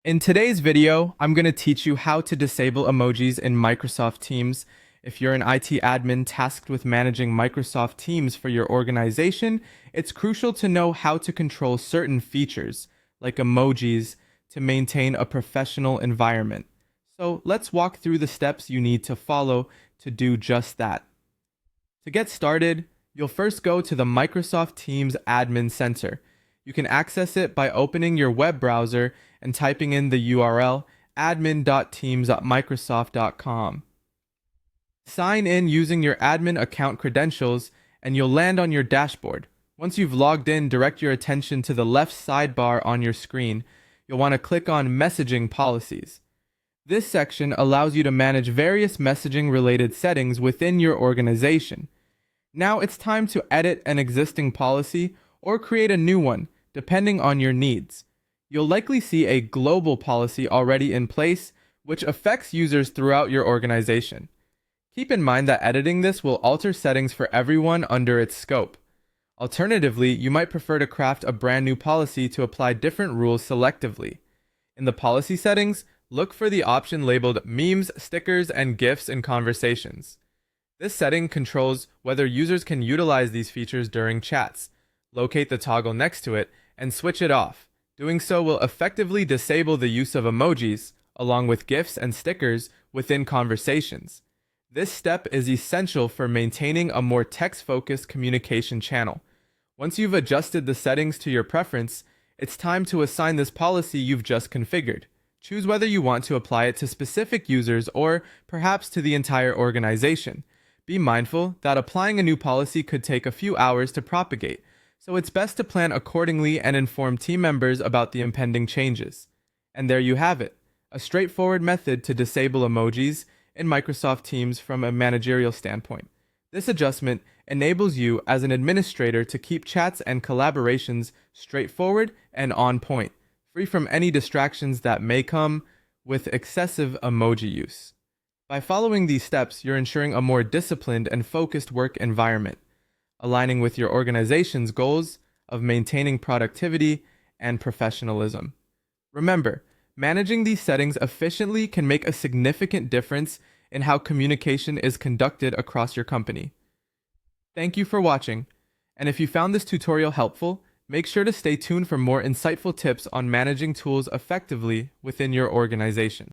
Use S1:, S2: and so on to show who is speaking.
S1: In today's video, I'm going to teach you how to disable emojis in Microsoft Teams. If you're an IT admin tasked with managing Microsoft Teams for your organization, it's crucial to know how to control certain features, like emojis, to maintain a professional environment. So let's walk through the steps you need to follow to do just that. To get started, you'll first go to the Microsoft Teams Admin Center. You can access it by opening your web browser and typing in the URL admin.teams.microsoft.com. Sign in using your admin account credentials and you'll land on your dashboard. Once you've logged in, direct your attention to the left sidebar on your screen. You'll want to click on Messaging Policies. This section allows you to manage various messaging-related settings within your organization. Now it's time to edit an existing policy or create a new one, depending on your needs. You'll likely see a global policy already in place, which affects users throughout your organization. Keep in mind that editing this will alter settings for everyone under its scope. Alternatively, you might prefer to craft a brand new policy to apply different rules selectively. In the policy settings, look for the option labeled Memes, Stickers, and GIFs in Conversations. This setting controls whether users can utilize these features during chats. Locate the toggle next to it and switch it off. Doing so will effectively disable the use of emojis, along with GIFs and stickers, within conversations. This step is essential for maintaining a more text-focused communication channel. Once you've adjusted the settings to your preference, it's time to assign this policy you've just configured. Choose whether you want to apply it to specific users or perhaps to the entire organization. Be mindful that applying a new policy could take a few hours to propagate, so it's best to plan accordingly and inform team members about the impending changes. And there you have it, a straightforward method to disable emojis in Microsoft Teams from a managerial standpoint. This adjustment enables you as an administrator to keep chats and collaborations straightforward and on point, free from any distractions that may come with excessive emoji use. By following these steps, you're ensuring a more disciplined and focused work environment, aligning with your organization's goals of maintaining productivity and professionalism. Remember, managing these settings efficiently can make a significant difference in how communication is conducted across your company. Thank you for watching, and if you found this tutorial helpful, make sure to stay tuned for more insightful tips on managing tools effectively within your organization.